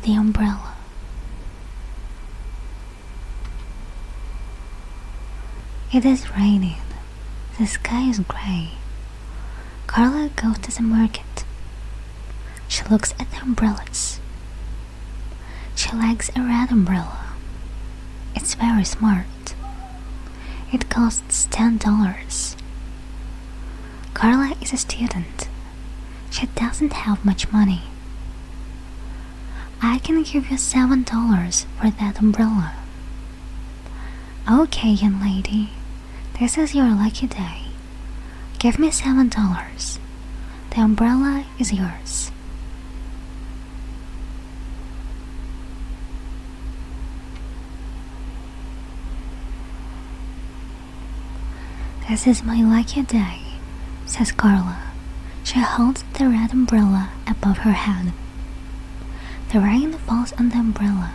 the umbrella. It is raining. The sky is grey. Carla goes to the market. She looks at the umbrellas. She likes a red umbrella. It's very smart. It costs $10. Carla is a student. She doesn't have much money. I can give you $7 for that umbrella. Okay, young lady, this is your lucky day. Give me $7. The umbrella is yours. This is my lucky day, says Carla. She holds the red umbrella above her head. The rain falls on the umbrella.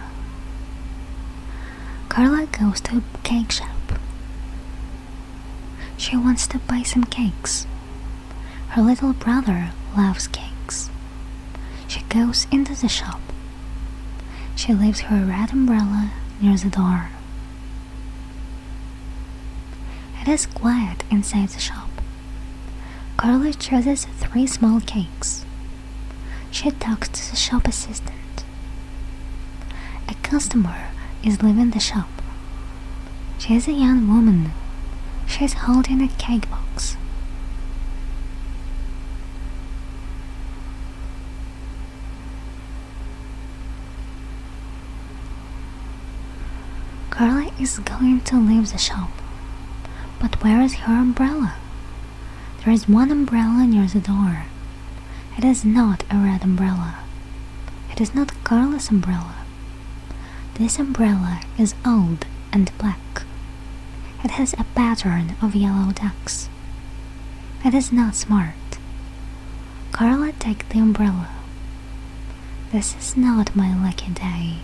Carla goes to a cake shop. She wants to buy some cakes. Her little brother loves cakes. She goes into the shop. She leaves her red umbrella near the door. It is quiet inside the shop. Carla chooses 3 small cakes. She talks to the shop assistant. A customer is leaving the shop. She is a young woman. She is holding a cake box. Carla is going to leave the shop. But where is her umbrella? There is one umbrella near the door. It is not a red umbrella. It is not Carla's umbrella. This umbrella is old and black. It has a pattern of yellow ducks. It is not smart. Carla takes the umbrella. This is not my lucky day.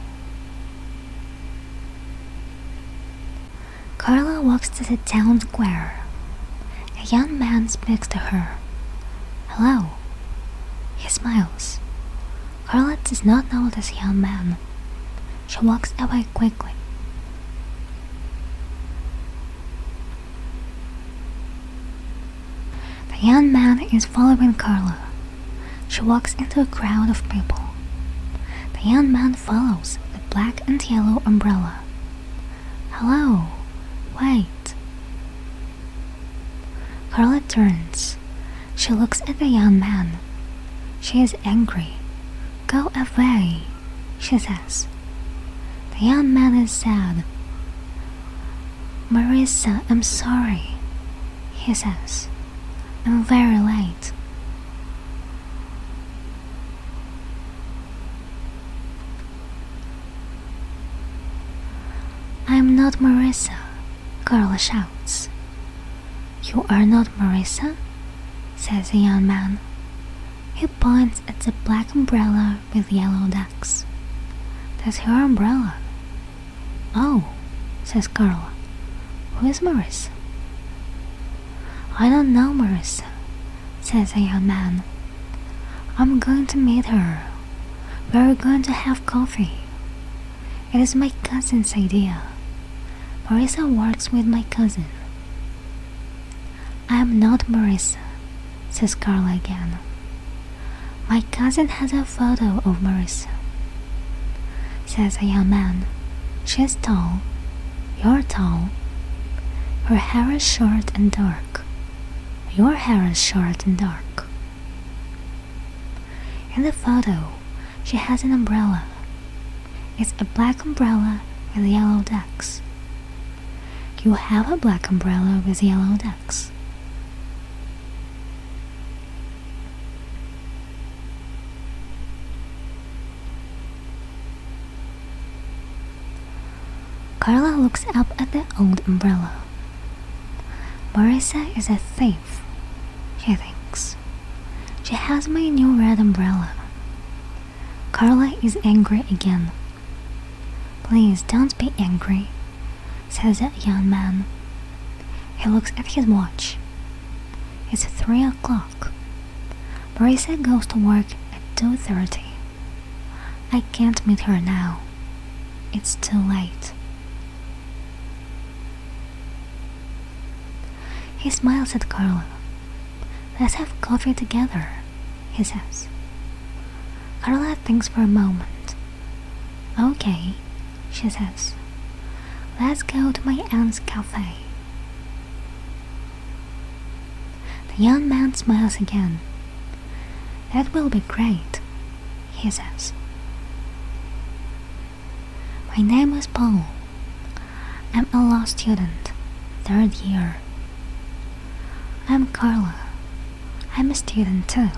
Carla walks to the town square. A young man speaks to her. Hello. He smiles. Carla does not know this young man. She walks away quickly. The young man is following Carla. She walks into a crowd of people. The young man follows the black and yellow umbrella. Hello. Wait. Carla turns. She looks at the young man. She is angry. Go away, she says. The young man is sad. Marissa, I'm sorry, he says. I'm very late. I'm not Marissa, Carla shouts. You are not Marissa? Says the young man. He points at the black umbrella with yellow ducks. That's your umbrella. Oh, says Carla. Who is Marissa? I don't know Marissa, says the young man. I'm going to meet her. We're going to have coffee. It is my cousin's idea. Marissa works with my cousin. I am not Marissa, says Carla again. My cousin has a photo of Marissa, says a young man. She's tall. You're tall. Her hair is short and dark. Your hair is short and dark. In the photo, she has an umbrella. It's a black umbrella with yellow ducks. You have a black umbrella with yellow ducks. Carla looks up at the old umbrella. Marissa is a thief, she thinks. She has my new red umbrella. Carla is angry again. Please don't be angry, says the young man. He looks at his watch. It's 3 o'clock. Marissa goes to work at 2:30. I can't meet her now. It's too late. He smiles at Carla. Let's have coffee together, he says. Carla thinks for a moment. Okay, she says. Let's go to my aunt's cafe. The young man smiles again. That will be great, he says. My name is Paul. I'm a law student, 3rd year. I'm Carla. I'm a student too.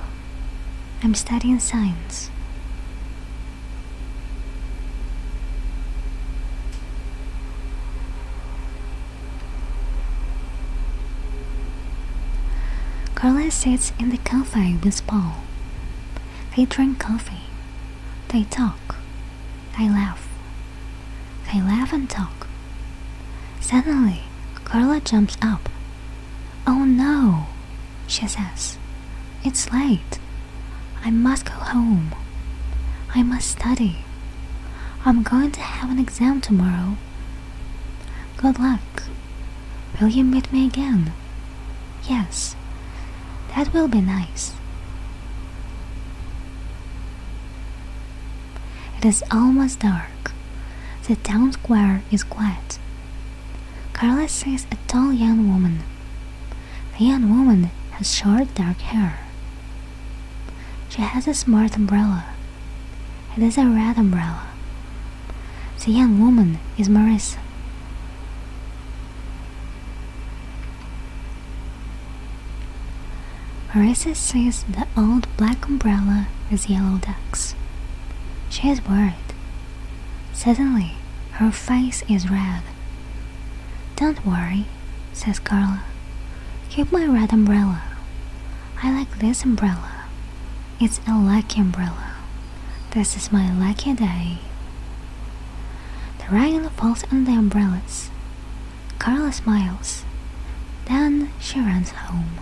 I'm studying science. Carla sits in the cafe with Paul. They drink coffee. They talk. They laugh. They laugh and talk. Suddenly, Carla jumps up. Oh no, she says. It's late. I must go home. I must study. I'm going to have an exam tomorrow. Good luck. Will you meet me again? Yes, that will be nice. It is almost dark. The town square is quiet. Carla sees a tall young woman. The young woman has short dark hair. She has a smart umbrella. It is a red umbrella. The young woman is Marissa. Marissa sees the old black umbrella with yellow ducks. She is worried. Suddenly, her face is red. Don't worry, says Carla. Keep my red umbrella. I like this umbrella. It's a lucky umbrella. This is my lucky day. The rain falls on the umbrellas. Carla smiles. Then she runs home.